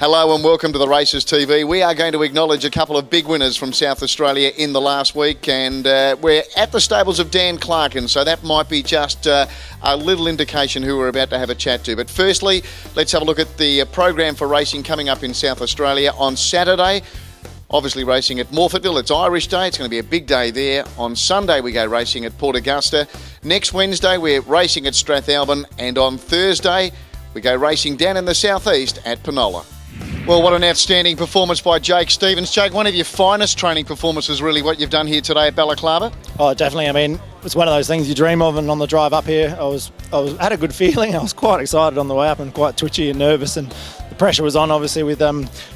Hello and welcome to the Races TV. We are going to acknowledge a couple of big winners from South Australia in the last week, and we're at the stables of Dan Clarken, so that might be just a little indication who we're about to have a chat to. But firstly, let's have a look at the program for racing coming up in South Australia on Saturday. Obviously racing at Morphettville, it's Irish Day, it's going to be a big day there. On Sunday we go racing at Port Augusta. Next Wednesday we're racing at Strathalbyn, and on Thursday we go racing down in the southeast at Penola. Well, what an outstanding performance by Jake Stevens. Jake, one of your finest training performances, really, what you've done here today at Balaklava. Oh, definitely. I mean, it's one of those things you dream of, and on the drive up here, I had a good feeling. I was quite excited on the way up and quite twitchy and nervous, and the pressure was on, obviously, with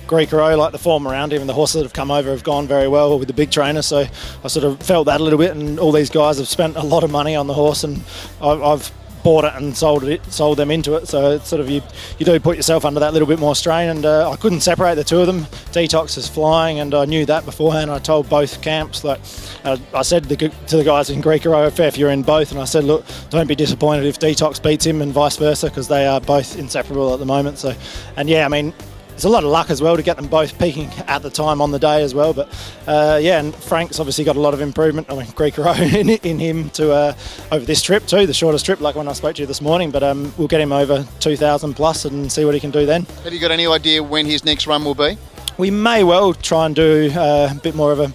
Gris Caro, like the form around. Even the horses that have come over have gone very well with the big trainer, so I sort of felt that a little bit, and all these guys have spent a lot of money on the horse, and I've bought it and sold them into it, so it's sort of you do put yourself under that little bit more strain, and I couldn't separate the two of them. Detox is flying, and I knew that beforehand. I told both camps that I said to the guys in Gris Caro, fair if you're in both, and I said, look, don't be disappointed if Detox beats him and vice versa, because they are both inseparable at the moment. So, and yeah, I mean, it's a lot of luck as well to get them both peaking at the time on the day as well. But yeah, and Frank's obviously got a lot of improvement. I mean, Gris Caro in him to over this trip too, the shortest trip, like when I spoke to you this morning. But we'll get him over 2,000 plus and see what he can do then. Have you got any idea when his next run will be? We may well try and do a bit more of a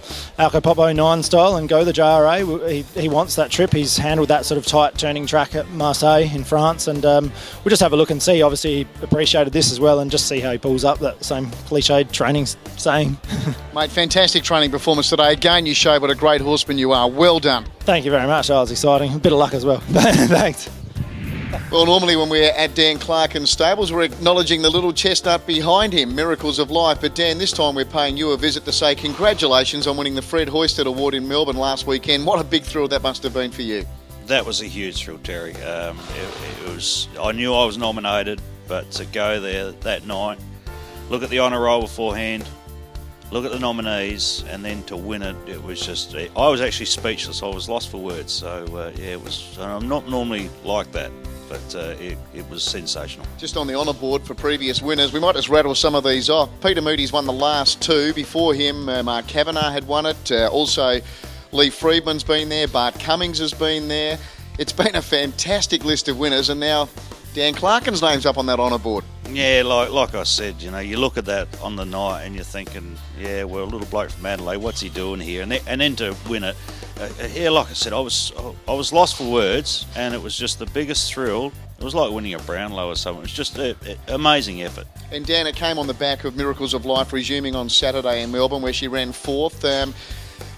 Alcopop 09 style and go the JRA. He wants that trip. He's handled that sort of tight turning track at Marseille in France, and we'll just have a look and see. Obviously, he appreciated this as well, and just see how he pulls up. That same cliched training saying. Mate, fantastic training performance today. Again, you showed what a great horseman you are. Well done. Thank you very much. That was exciting. A bit of luck as well. Thanks. Well, normally when we're at Dan Clarken's stables, we're acknowledging the little chestnut behind him, Miracles of Life. But Dan, this time we're paying you a visit to say congratulations on winning the Fred Hoysted Award in Melbourne last weekend. What a big thrill that must have been for you. That was a huge thrill, Terry. It was. I knew I was nominated, but to go there that night, look at the honour roll beforehand, look at the nominees, and then to win it, it was just. I was actually speechless. I was lost for words. So yeah, it was. I'm not normally like that, but it was sensational. Just on the honour board for previous winners, we might just rattle some of these off. Peter Moody's won the last two. Before him, Mark Kavanagh had won it. Also, Lee Friedman's been there. Bart Cummings has been there. It's been a fantastic list of winners, and now Dan Clarken's name's up on that honour board. Yeah, like I said, you know, you look at that on the night and you're thinking, yeah, well, a little bloke from Adelaide, what's he doing here? And then to win it, yeah, like I said, I was lost for words, and it was just the biggest thrill. It was like winning a Brownlow or something. It was just an amazing effort. And Dan, it came on the back of Miracles of Life resuming on Saturday in Melbourne, where she ran fourth.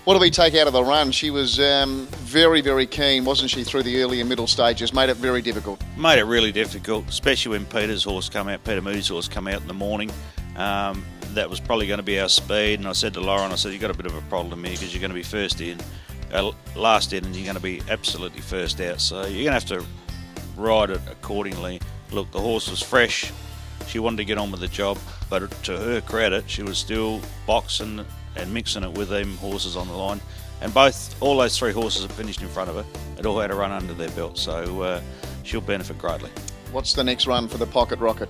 What do we take out of the run? She was very, very keen, wasn't she, through the early and middle stages? Made it very difficult. Made it really difficult, especially when Peter Moody's horse come out in the morning. That was probably going to be our speed, and I said to Lauren, you've got a bit of a problem here because you're going to be first in, last in, and you're going to be absolutely first out. So you're going to have to ride it accordingly. Look, the horse was fresh. She wanted to get on with the job, but to her credit, she was still boxing and mixing it with them horses on the line, and all those three horses that finished in front of her had all had a run under their belt, so she'll benefit greatly. What's the next run for the Pocket Rocket?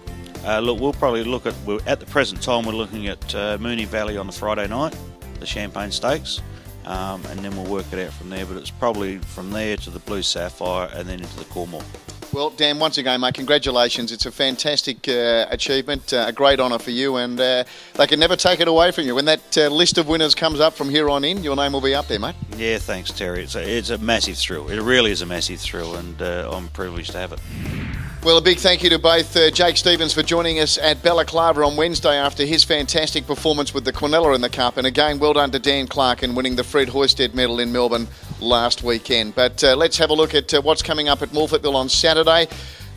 Look, we'll probably look at the present time we're looking at Moonee Valley on the Friday night, the Champagne Stakes, and then we'll work it out from there, but it's probably from there to the Blue Sapphire and then into the Cornwall. Well, Dan, once again, mate, congratulations. It's a fantastic achievement, a great honour for you, and they can never take it away from you. When that list of winners comes up from here on in, your name will be up there, mate. Yeah, thanks, Terry. It's a massive thrill. It really is a massive thrill, and I'm privileged to have it. Well, a big thank you to both Jake Stevens for joining us at Balaklava on Wednesday after his fantastic performance with the Quinella in the Cup. And again, well done to Dan Clarken winning the Fred Hoysted medal in Melbourne last weekend. But let's have a look at what's coming up at Morphettville on Saturday.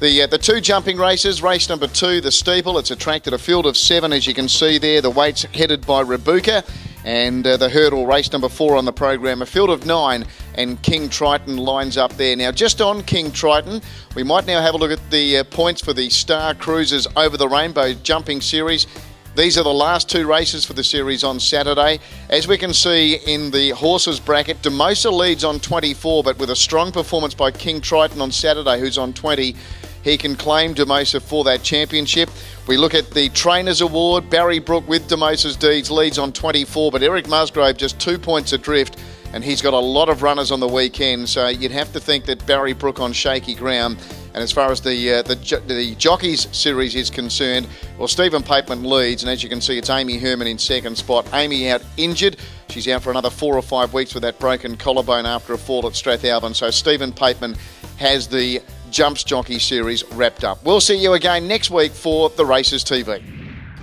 The two jumping races, race number 2, the steeple. It's attracted a field of 7, as you can see there. The weights headed by Rebuka. And the hurdle, race number 4 on the program, a field of 9, and King Triton lines up there. Now, just on King Triton, we might now have a look at the points for the Star Cruisers Over the Rainbow Jumping Series. These are the last 2 races for the series on Saturday. As we can see in the horses bracket, Demosa leads on 24, but with a strong performance by King Triton on Saturday, who's on 20. he can claim Demosa for that championship. We look at the Trainers Award. Barry Brook with Demosa's Deeds leads on 24, but Eric Musgrave just 2 points adrift, and he's got a lot of runners on the weekend, so you'd have to think that Barry Brook on shaky ground. And as far as the Jockeys Series is concerned, well, Stephen Pateman leads, and as you can see, it's Amy Herman in second spot. Amy out injured. She's out for another 4 or 5 weeks with that broken collarbone after a fall at Strathalbyn. So Stephen Pateman has the Jumps Jockey Series wrapped up. We'll see you again next week for the Races TV.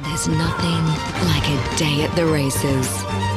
There's nothing like a day at the races.